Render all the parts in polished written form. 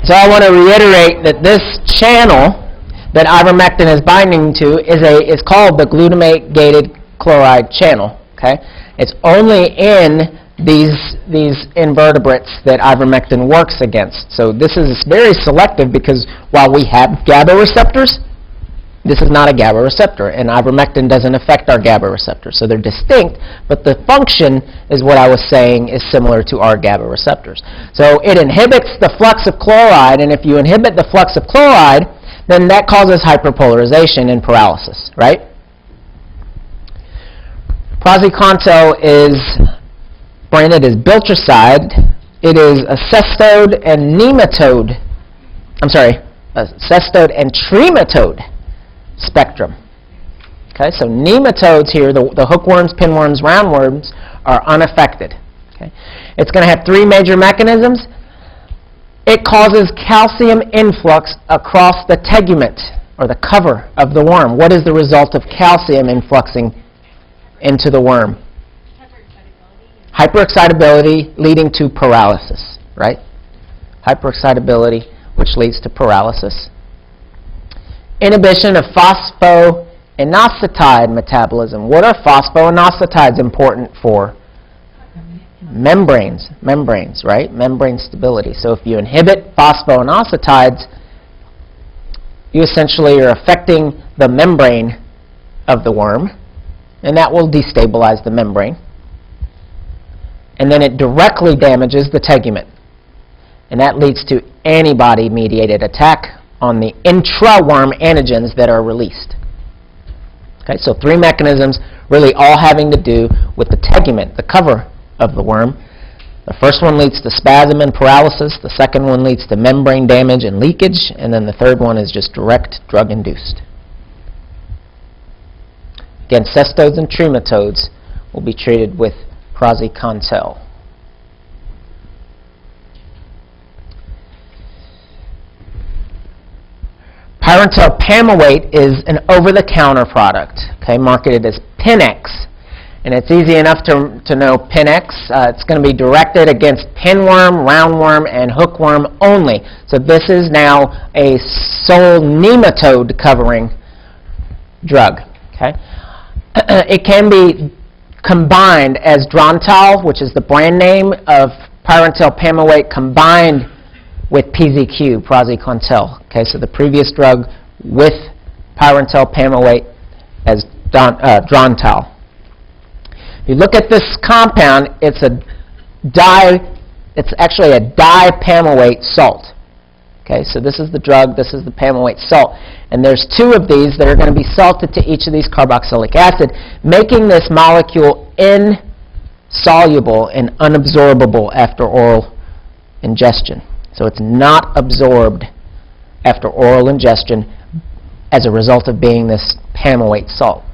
So I want to reiterate that this channel that ivermectin is binding to is called the glutamate-gated chloride channel. Okay, it's only in these invertebrates that ivermectin works against. So this is very selective because while we have GABA receptors, this is not a GABA receptor, and ivermectin doesn't affect our GABA receptors. So they're distinct, but the function is what I was saying is similar to our GABA receptors. So it inhibits the flux of chloride, and if you inhibit the flux of chloride, then that causes hyperpolarization and paralysis, right? Praziquantel is branded as biltricide. It is a cestode and nematode. I'm sorry, a cestode and trematode spectrum. Okay, so nematodes here, the hookworms, pinworms, roundworms, are unaffected. Okay, it's going to have three major mechanisms. It causes calcium influx across the tegument, or the cover of the worm. What is the result of calcium influxing into the worm? Hyperexcitability leading to paralysis, right? Hyperexcitability, which leads to paralysis. Inhibition of phosphoinositide metabolism. What are phosphoinositides important for? Membranes, right? Membrane stability. So if you inhibit phosphoinositides, you essentially are affecting the membrane of the worm, and that will destabilize the membrane. And then it directly damages the tegument. And that leads to antibody-mediated attack on the intra-worm antigens that are released. Okay, so three mechanisms really all having to do with the tegument, the cover of the worm. The first one leads to spasm and paralysis. The second one leads to membrane damage and leakage. And then the third one is just direct drug-induced. Again, cestodes and trematodes will be treated with praziquantel. Pyrantel pamoate is an over-the-counter product, okay, marketed as Pinex. And it's easy enough to know Pinex. It's going to be directed against pinworm, roundworm, and hookworm only. So this is now a sole nematode covering drug. Okay? It can be combined as Drontal, which is the brand name of Pyrantel pamoate, combined with PZQ, praziquantel. Okay, so the previous drug with Pyrantel pamoate as Drontal. If you look at this compound, it's actually a dipamoate salt. Okay, so this is the drug, this is the pamoate salt. And there's two of these that are going to be salted to each of these carboxylic acid, making this molecule insoluble and unabsorbable after oral ingestion. So it's not absorbed after oral ingestion as a result of being this pamoate salt.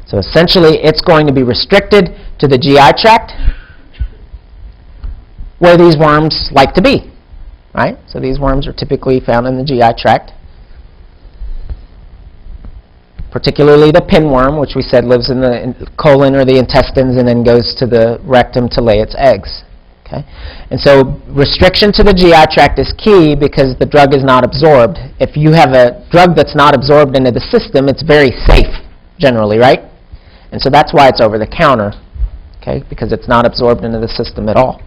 So essentially, it's going to be restricted to the GI tract where these worms like to be, right? So these worms are typically found in the GI tract, particularly the pinworm, which we said lives in the colon or the intestines and then goes to the rectum to lay its eggs. Okay? And so restriction to the GI tract is key because the drug is not absorbed. If you have a drug that's not absorbed into the system, it's very safe, generally, right? And so that's why it's over the counter, okay? Because it's not absorbed into the system at all.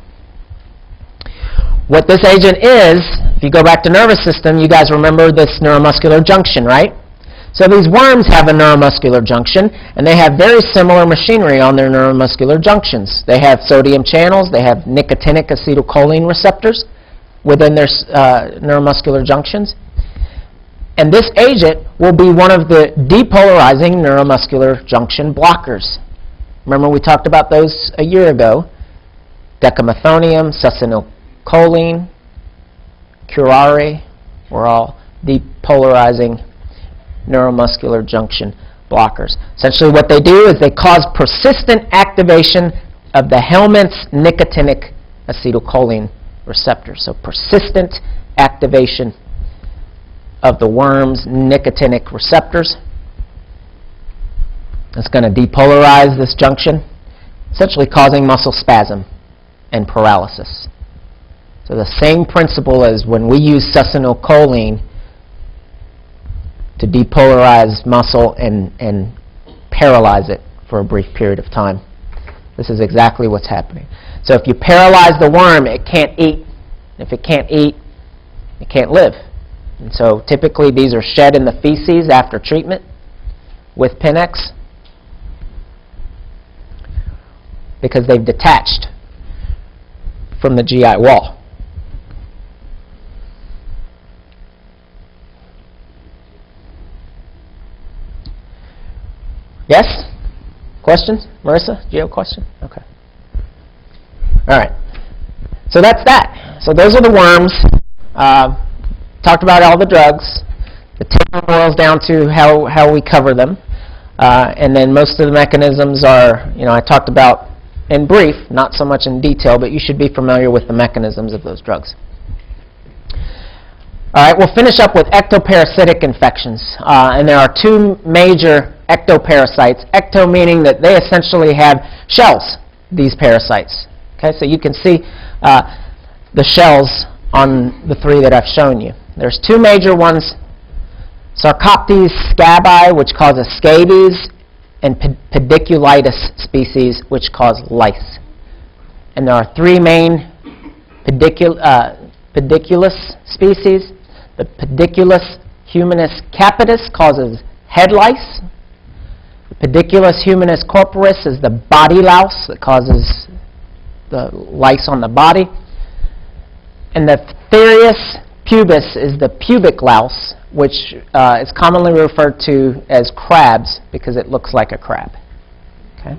What this agent is, if you go back to nervous system, you guys remember this neuromuscular junction, right? So these worms have a neuromuscular junction, and they have very similar machinery on their neuromuscular junctions. They have sodium channels, they have nicotinic acetylcholine receptors within their neuromuscular junctions. And this agent will be one of the depolarizing neuromuscular junction blockers. Remember we talked about those a year ago. Decamethonium, succinylcholine, curare were all depolarizing neuromuscular junction blockers. Essentially what they do is they cause persistent activation of the Helminths nicotinic acetylcholine receptor. So persistent activation of the worm's nicotinic receptors. It's going to depolarize this junction essentially causing muscle spasm and paralysis. So the same principle as when we use succinylcholine to depolarize muscle and paralyze it for a brief period of time. This is exactly what's happening. So if you paralyze the worm, it can't eat. If it can't eat, it can't live. And so typically these are shed in the feces after treatment with Pin-X because they've detached from the GI wall. Yes? Questions? Marissa, do you have a question? Okay. All right. So that's that. So those are the worms. Talked about all the drugs. The table boils down to how we cover them. And then most of the mechanisms are, I talked about in brief, not so much in detail, but you should be familiar with the mechanisms of those drugs. All right, we'll finish up with ectoparasitic infections. And there are two major ectoparasites. Ecto meaning that they essentially have shells, these parasites. Okay, so you can see the shells on the three that I've shown you. There's two major ones, Sarcoptes scabi, which causes scabies, and pediculitis species, which cause lice. And there are three main pediculus species. The Pediculus humanus capitis causes head lice. The Pediculus humanus corporis is the body louse that causes the lice on the body. And the Phthirius pubis is the pubic louse, which is commonly referred to as crabs because it looks like a crab. Okay?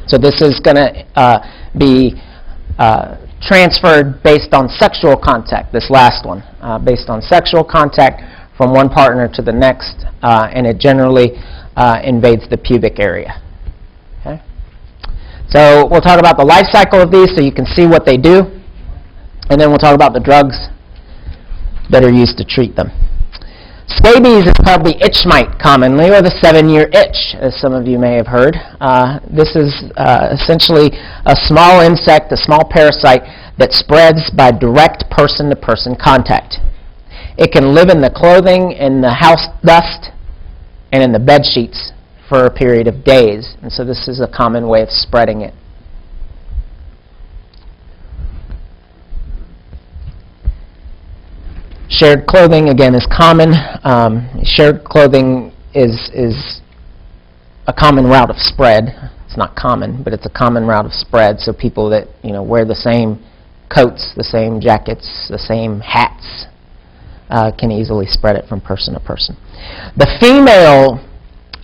So this is going to be transferred based on sexual contact, this last one, based on sexual contact from one partner to the next, and it generally invades the pubic area. Okay? So we'll talk about the life cycle of these so you can see what they do, and then we'll talk about the drugs that are used to treat them. Scabies is called the itch mite commonly, or the 7-year itch, as some of you may have heard. This is essentially a small insect, a small parasite that spreads by direct person-to-person contact. It can live in the clothing, in the house dust, and in the bed sheets for a period of days. And so this is a common way of spreading it. Shared clothing, again, is common. Shared clothing is a common route of spread. It's not common, but it's a common route of spread. So people that wear the same coats, the same jackets, the same hats can easily spread it from person to person. The female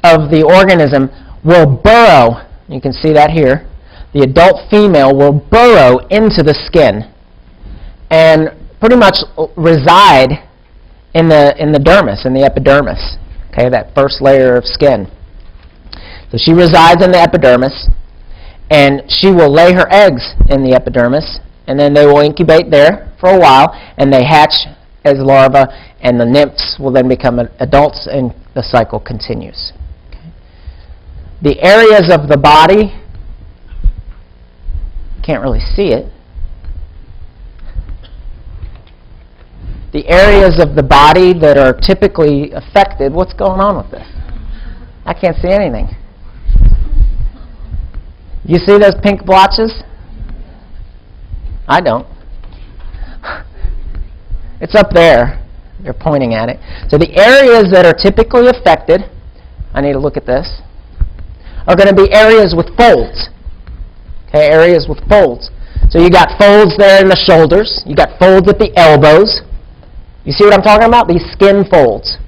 of the organism will burrow. You can see that here. The adult female will burrow into the skin and pretty much reside in the dermis, in the epidermis, okay, that first layer of skin. So she resides in the epidermis, and she will lay her eggs in the epidermis, and then they will incubate there for a while, and they hatch as larvae, and the nymphs will then become adults, and the cycle continues. Okay. The areas of the body, can't really see it, the areas of the body that are typically affected, what's going on with this? I can't see anything. You see those pink blotches? I don't. It's up there. They're pointing at it. So the areas that are typically affected, I need to look at this, are going to be areas with folds. Okay, areas with folds. So you got folds there in the shoulders. You got folds at the elbows. You see what I'm talking about? These skin folds.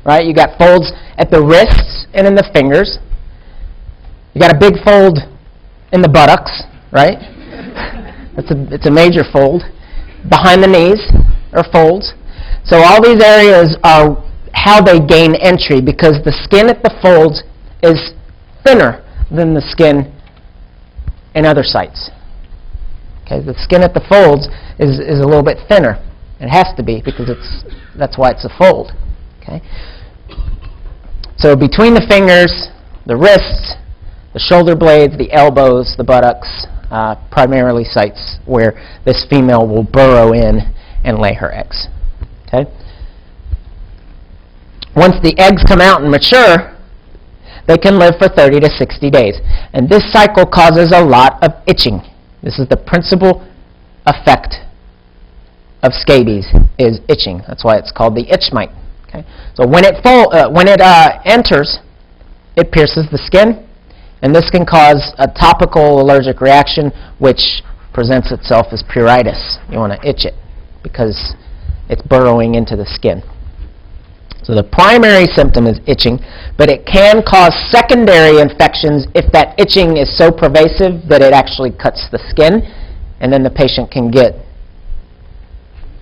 Right? You got folds at the wrists and in the fingers. You got a big fold in the buttocks, right? It's a major fold. Behind the knees are folds. So all these areas are how they gain entry because the skin at the folds is thinner than the skin in other sites. Okay, the skin at the folds is a little bit thinner. It has to be because that's why it's a fold. Okay? So between the fingers, the wrists, the shoulder blades, the elbows, the buttocks, primarily sites where this female will burrow in and lay her eggs. Okay? Once the eggs come out and mature, they can live for 30 to 60 days. And this cycle causes a lot of itching. This is the principal effect of scabies, is itching. That's why it's called the itch mite. Okay? So when it enters, it pierces the skin, and this can cause a topical allergic reaction, which presents itself as pruritus. You want to itch it because it's burrowing into the skin. So the primary symptom is itching, but it can cause secondary infections if that itching is so pervasive that it actually cuts the skin, and then the patient can get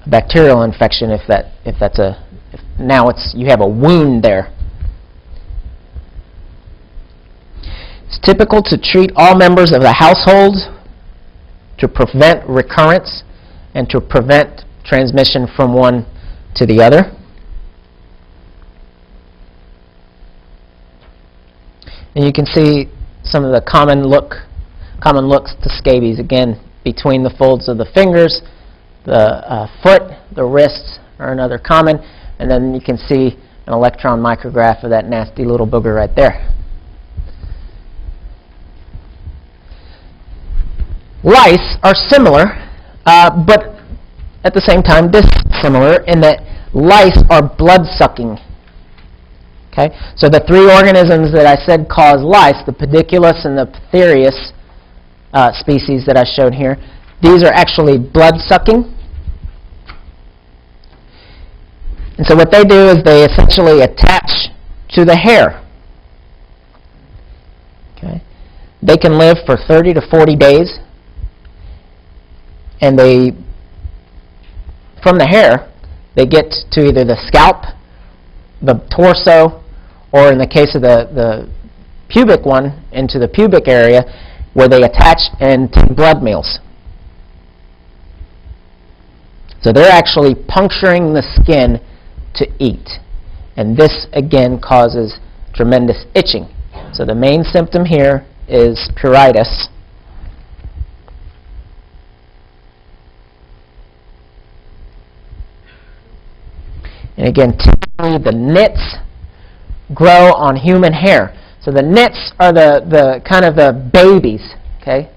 a bacterial infection if now you have a wound there. It's typical to treat all members of the household to prevent recurrence and to prevent transmission from one to the other. And you can see some of the common looks to scabies, again, between the folds of the fingers, the foot, the wrists are another common, and then you can see an electron micrograph of that nasty little booger right there. Lice are similar, but at the same time dissimilar in that lice are blood-sucking. Okay? So the three organisms that I said cause lice, the pediculus and the Ptherius species that I showed here, these are actually blood-sucking. And so what they do is they essentially attach to the hair. Okay? They can live for 30 to 40 days, and from the hair, they get to either the scalp, the torso, or in the case of the pubic one, into the pubic area, where they attach and take blood meals. So they're actually puncturing the skin to eat. And this, again, causes tremendous itching. So the main symptom here is pruritus. And again, typically the nits grow on human hair. So the nits are the kind of the babies, okay?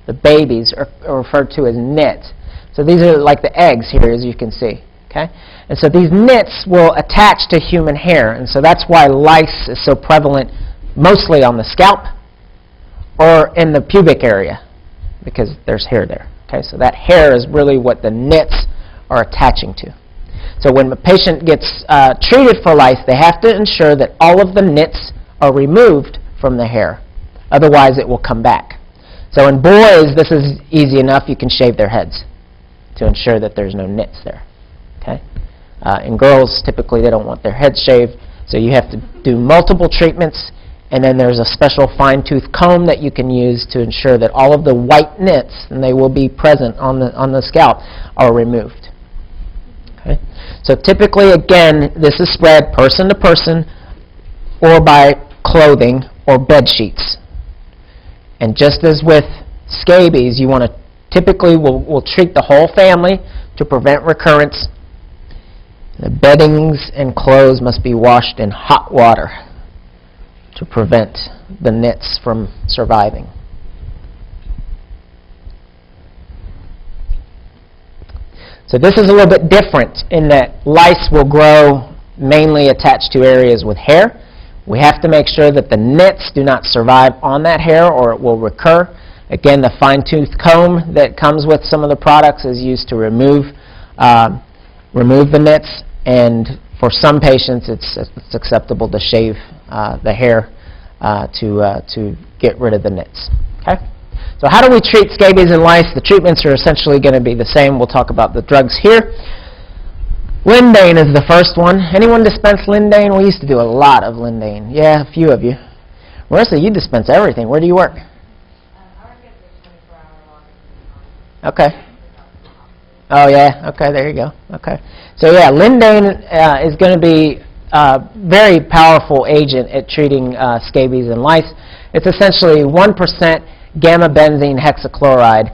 The babies are referred to as nits. So these are like the eggs here, as you can see, okay? And so these nits will attach to human hair, and so that's why lice is so prevalent mostly on the scalp or in the pubic area, because there's hair there, okay? So that hair is really what the nits are attaching to. So when a patient gets treated for lice, they have to ensure that all of the nits are removed from the hair. Otherwise, it will come back. So in boys, this is easy enough. You can shave their heads to ensure that there's no nits there. Okay? In girls, typically they don't want their heads shaved, so you have to do multiple treatments, and then there's a special fine-tooth comb that you can use to ensure that all of the white nits, and they will be present on the scalp, are removed. Okay? So typically, again, this is spread person to person or by clothing or bed sheets. And just as with scabies, you want to typically we'll treat the whole family to prevent recurrence. The beddings and clothes must be washed in hot water to prevent the nits from surviving. So this is a little bit different in that lice will grow mainly attached to areas with hair. We have to make sure that the nits do not survive on that hair or it will recur. Again, the fine-tooth comb that comes with some of the products is used to remove the nits, and for some patients it's acceptable to shave the hair to get rid of the nits. Okay? So how do we treat scabies and lice? The treatments are essentially going to be the same. We'll talk about the drugs here. Lindane is the first one. Anyone dispense Lindane? We used to do a lot of Lindane. Yeah, a few of you. Marissa, you dispense everything. Where do you work? I work at the 24-hour long. Okay. Oh, yeah. Okay, there you go. Okay. So, yeah, Lindane is going to be a very powerful agent at treating scabies and lice. It's essentially 1% gamma-benzene hexachloride,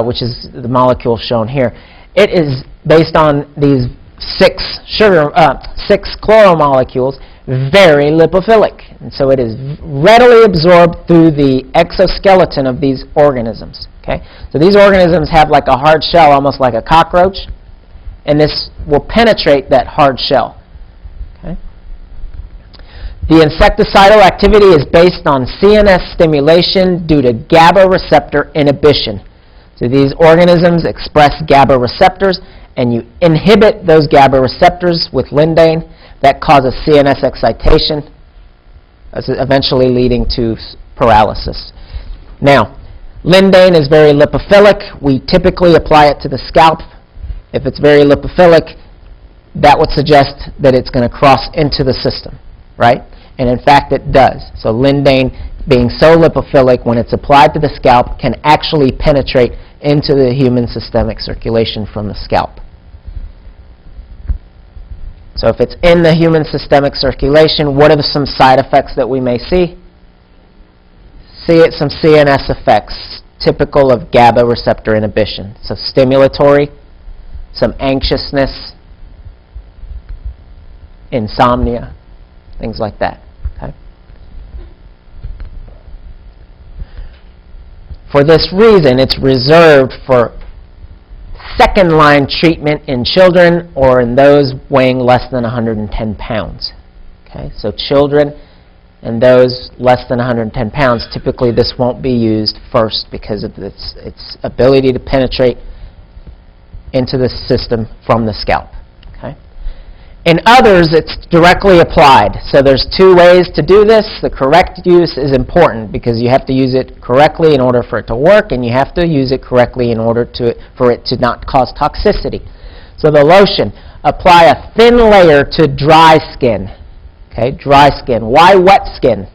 which is the molecule shown here. It is based on these 6 chloromolecules, very lipophilic. And so it is readily absorbed through the exoskeleton of these organisms. Okay? So these organisms have like a hard shell, almost like a cockroach, and this will penetrate that hard shell. Okay? The insecticidal activity is based on CNS stimulation due to GABA receptor inhibition. So these organisms express GABA receptors, and you inhibit those GABA receptors with lindane. That causes CNS excitation, eventually leading to paralysis. Now, lindane is very lipophilic. We typically apply it to the scalp. If it's very lipophilic, that would suggest that it's going to cross into the system, right? And in fact, it does. So lindane, being so lipophilic, when it's applied to the scalp, can actually penetrate into the human systemic circulation from the scalp. So if it's in the human systemic circulation, what are some side effects that we may see? Some CNS effects, typical of GABA receptor inhibition. So stimulatory, some anxiousness, insomnia, things like that. Okay? For this reason, it's reserved for second-line treatment in children or in those weighing less than 110 pounds. Okay? So children and those less than 110 pounds, typically this won't be used first because of its ability to penetrate into the system from the scalp. Okay? In others, it's directly applied. So there's 2 ways to do this. The correct use is important because you have to use it correctly in order for it to work, and you have to use it correctly in order for it to not cause toxicity. So the lotion, apply a thin layer to dry skin. Okay, dry skin. Why wet skin?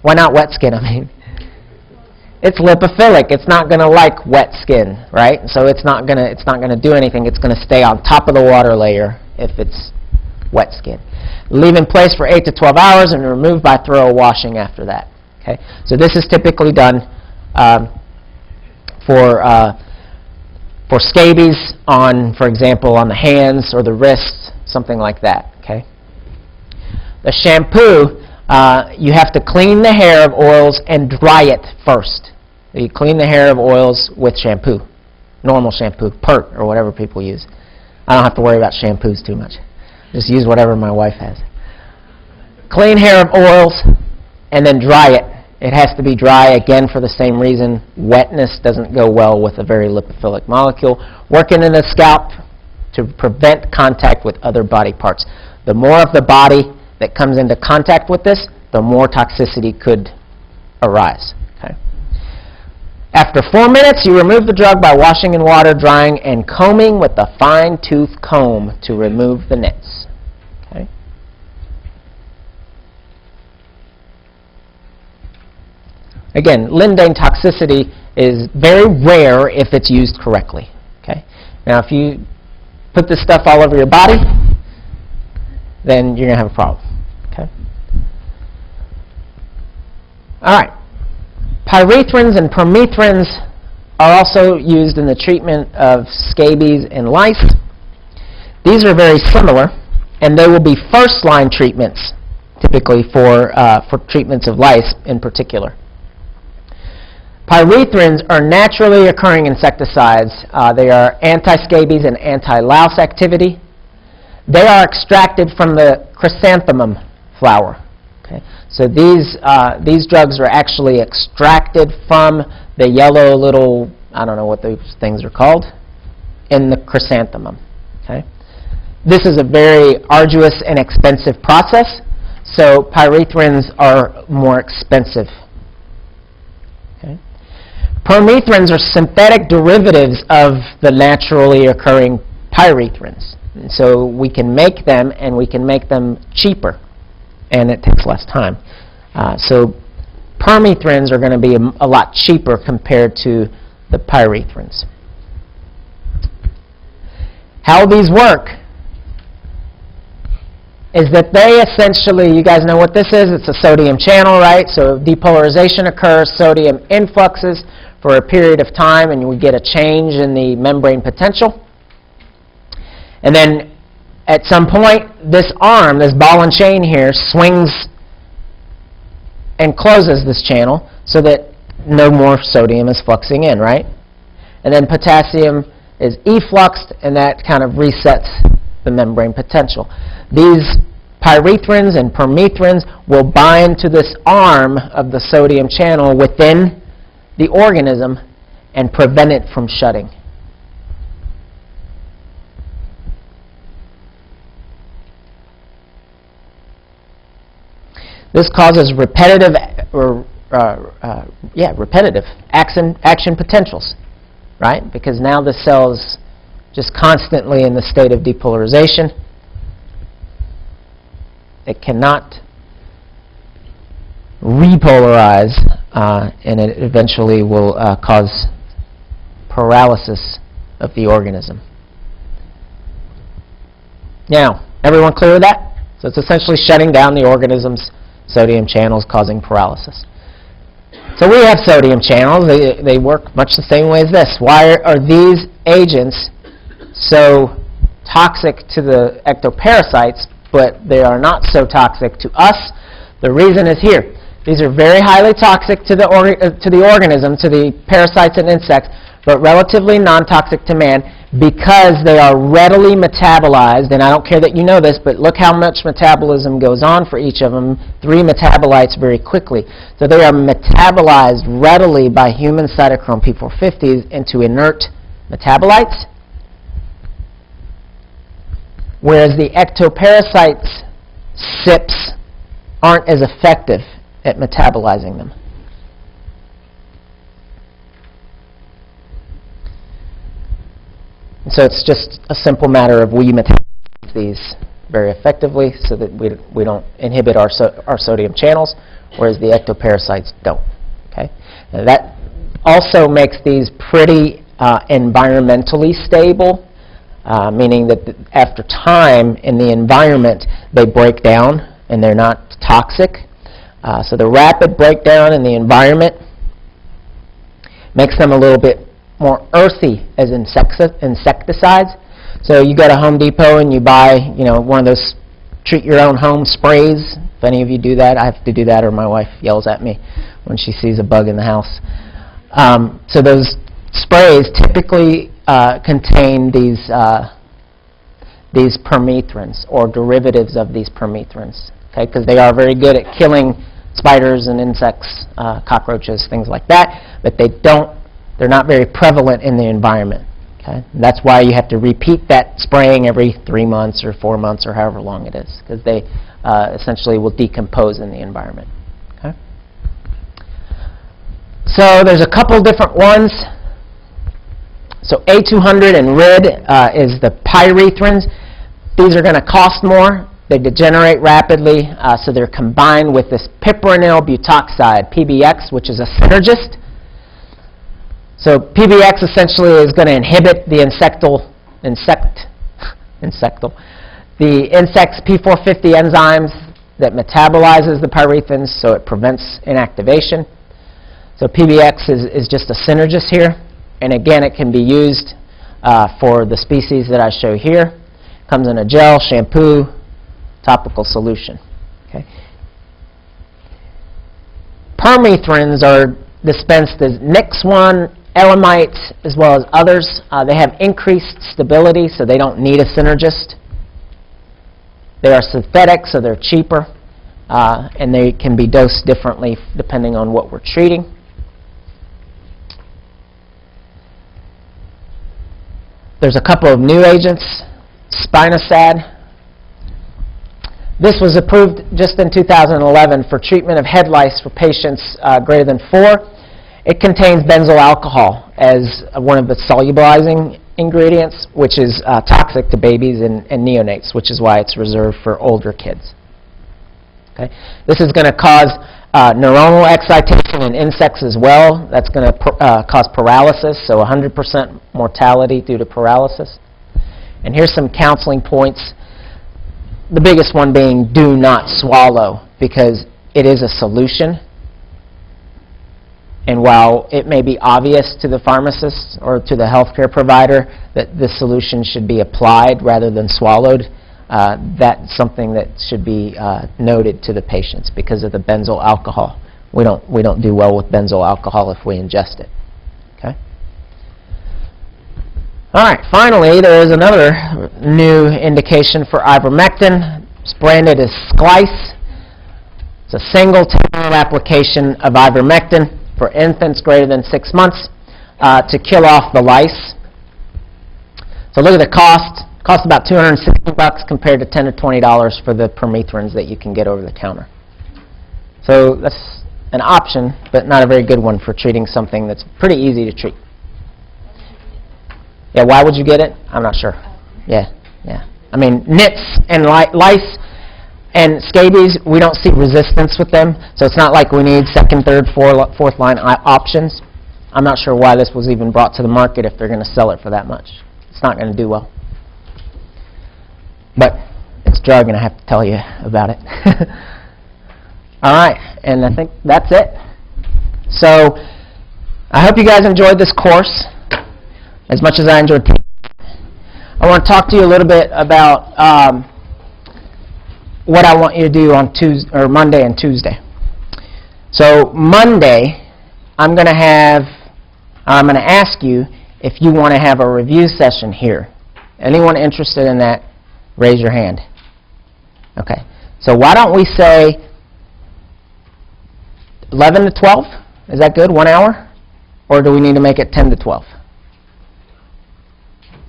Why not wet skin? I mean, it's lipophilic. It's not going to like wet skin, right? So it's not going to do anything. It's going to stay on top of the water layer if it's wet skin. Leave in place for 8 to 12 hours and remove by thorough washing after that. Okay? So this is typically done for scabies on, for example, on the hands or the wrists, something like that. Okay? The shampoo, you have to clean the hair of oils and dry it first. You clean the hair of oils with shampoo, normal shampoo, Pert or whatever people use. I don't have to worry about shampoos too much. Just use whatever my wife has. Clean hair of oils and then dry it. It has to be dry, again, for the same reason. Wetness doesn't go well with a very lipophilic molecule. Working in the scalp to prevent contact with other body parts. The more of the body that comes into contact with this, the more toxicity could arise. Okay? After 4 minutes, you remove the drug by washing in water, drying, and combing with a fine-tooth comb to remove the nits. Okay? Again, lindane toxicity is very rare if it's used correctly. Okay? Now, if you put this stuff all over your body, then you're going to have a problem. Okay? All right. Pyrethrins and permethrins are also used in the treatment of scabies in lice. These are very similar, and they will be first-line treatments, typically for treatments of lice in particular. Pyrethrins are naturally occurring insecticides. They are anti-scabies and anti-louse activity. They are extracted from the chrysanthemum flower. Okay? So these drugs are actually extracted from the yellow little, I don't know what those things are called, in the chrysanthemum. Okay? This is a very arduous and expensive process, so pyrethrins are more expensive. Okay? Permethrins are synthetic derivatives of the naturally occurring pyrethrins. And so we can make them, and we can make them cheaper, and it takes less time. So permethrins are going to be a lot cheaper compared to the pyrethrins. How these work is that they essentially, you guys know what this is, it's a sodium channel, right? So depolarization occurs, sodium influxes for a period of time, and we get a change in the membrane potential. And then at some point, this arm, this ball and chain here, swings and closes this channel so that no more sodium is fluxing in, right? And then potassium is effluxed, and that kind of resets the membrane potential. These pyrethrins and permethrins will bind to this arm of the sodium channel within the organism and prevent it from shutting. This causes repetitive action potentials, right? Because now the cell's just constantly in the state of depolarization. It cannot repolarize, and it eventually will cause paralysis of the organism. Now, everyone clear with that? So it's essentially shutting down the organism's sodium channels, causing paralysis. So we have sodium channels. They work much the same way as this. Why are these agents so toxic to the ectoparasites, but they are not so toxic to us? The reason is here. These are very highly toxic to the organism, to the parasites and insects, but relatively non-toxic to man because they are readily metabolized. And I don't care that you know this, but look how much metabolism goes on for each of them. 3 metabolites very quickly. So they are metabolized readily by human cytochrome P450s into inert metabolites, whereas the ectoparasites' CYPs aren't as effective at metabolizing them. And so it's just a simple matter of we metabolize these very effectively so that we don't inhibit our sodium channels, whereas the ectoparasites don't. Okay? Now that also makes these pretty environmentally stable, meaning that after time in the environment they break down and they're not toxic. So the rapid breakdown in the environment makes them a little bit more earthy as insecticides. So you go to Home Depot and you buy, one of those treat your own home sprays. If any of you do that, I have to do that or my wife yells at me when she sees a bug in the house. So those sprays typically contain these permethrins or derivatives of these permethrins, okay? Because they are very good at killing spiders and insects, cockroaches, things like that, but they're not very prevalent in the environment. Okay? That's why you have to repeat that spraying every 3 months or 4 months or however long it is, because they essentially will decompose in the environment. Okay? So there's a couple different ones. So A200 and RID is the pyrethrins. These are going to cost more. They degenerate rapidly, so they're combined with this piperonyl butoxide, PBX, which is a synergist. So PBX essentially is going to inhibit the insect's P450 enzymes that metabolizes the pyrethrins, so it prevents inactivation. So PBX is just a synergist here, and again it can be used for the species that I show here. Comes in a gel, shampoo, topical solution. Okay. Permethrins are dispensed as Nix1, Elamites, as well as others. They have increased stability, so they don't need a synergist. They are synthetic, so they're cheaper, and they can be dosed differently depending on what we're treating. There's a couple of new agents. Spinosad. This was approved just in 2011 for treatment of head lice for patients greater than 4. It contains benzyl alcohol as one of the solubilizing ingredients, which is toxic to babies and neonates, which is why it's reserved for older kids. Okay? This is going to cause neuronal excitation in insects as well. That's going to cause paralysis, so 100% mortality due to paralysis. And here's some counseling points. the biggest one being do not swallow, because it is a solution. And while it may be obvious to the pharmacist or to the healthcare provider that this solution should be applied rather than swallowed, that's something that should be noted to the patients because of the benzyl alcohol. We don't do well with benzyl alcohol if we ingest it. Okay. All right. Finally, there is another new indication for ivermectin. It's branded as Splice. It's a single tablet application of ivermectin for infants greater than 6 months to kill off the lice. So look at the cost. It costs about $260 compared to $10 to $20 for the permethrins that you can get over the counter. So that's an option, but not a very good one for treating something that's pretty easy to treat. Yeah, why would you get it? I'm not sure. Yeah. I mean, nits and lice and scabies, we don't see resistance with them, so it's not like we need second, third, fourth line options. I'm not sure why this was even brought to the market if they're going to sell it for that much. It's not going to do well. But it's a drug, and I have to tell you about it. All right, and I think that's it. So I hope you guys enjoyed this course as much as I enjoyed teaching. I want to talk to you a little bit about what I want you to do on Monday and Tuesday. So Monday, I'm going to ask you if you want to have a review session here. Anyone interested in that, raise your hand. Okay. So why don't we say 11 to 12? Is that good? 1 hour? Or do we need to make it 10 to 12?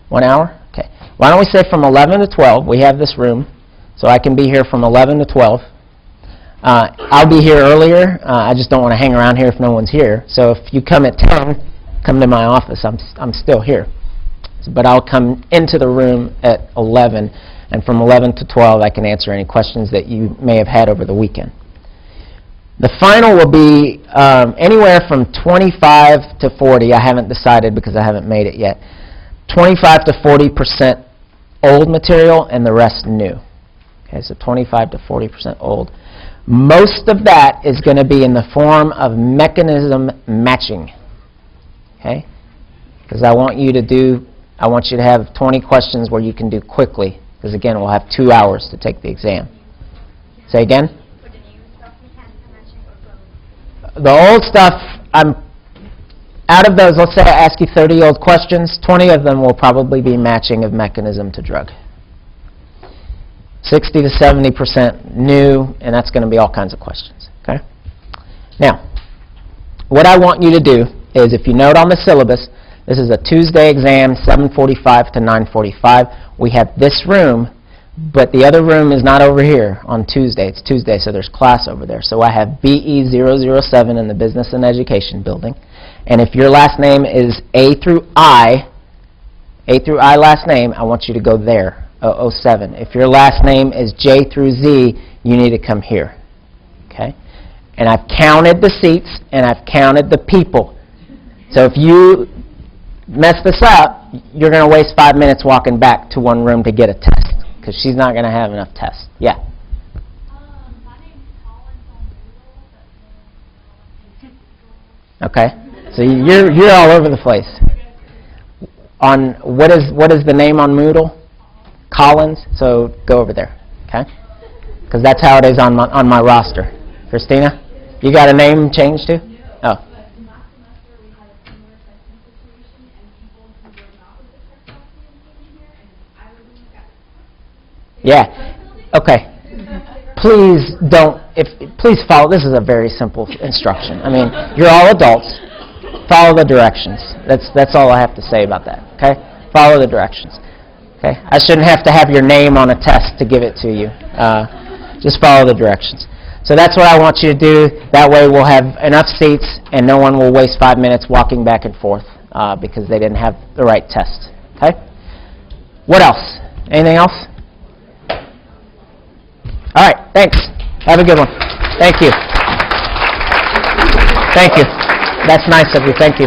1 hour? Okay. Why don't we say from 11 to 12? We have this room. So I can be here from 11 to 12. I'll be here earlier. I just don't want to hang around here if no one's here. So if you come at 10, come to my office. I'm still here. But I'll come into the room at 11, and from 11 to 12 I can answer any questions that you may have had over the weekend. The final will be anywhere from 25 to 40. I haven't decided because I haven't made it yet. 25 to 40% old material and the rest new. Okay, so 25 to 40% old. Most of that is going to be in the form of mechanism matching. Okay? Because I want you to have 20 questions where you can do quickly. Because again, we'll have 2 hours to take the exam. Say again? For the new stuff, mechanical matching or both? The old stuff, out of those, let's say I ask you 30 old questions, 20 of them will probably be matching of mechanism to drug. 60 to 70% new, and that's going to be all kinds of questions. Okay? Now, what I want you to do is, if you note on the syllabus, this is a Tuesday exam, 7:45 to 9:45. We have this room, but the other room is not over here on Tuesday. It's Tuesday, so there's class over there. So I have BE007 in the Business and Education building. And if your last name is A through I last name, I want you to go there. 07. If your last name is J through Z, you need to come here. Okay? And I've counted the seats and I've counted the people. So if you mess this up, you're going to waste 5 minutes walking back to one room to get a test because she's not going to have enough tests. Yeah? My name's Colin from Okay. So you're all over the place. On what is the name on Moodle? Collins. So go over there, okay? Because that's how it is on my roster. Christina, you got a name change too? Oh. Yeah. Okay. Please don't. Please follow. This is a very simple instruction. I mean, you're all adults. Follow the directions. That's all I have to say about that. Okay. Follow the directions. Okay. I shouldn't have to have your name on a test to give it to you. Just follow the directions. So that's what I want you to do. That way we'll have enough seats and no one will waste 5 minutes walking back and forth because they didn't have the right test. Okay? What else? Anything else? All right. Thanks. Have a good one. Thank you. Thank you. That's nice of you. Thank you.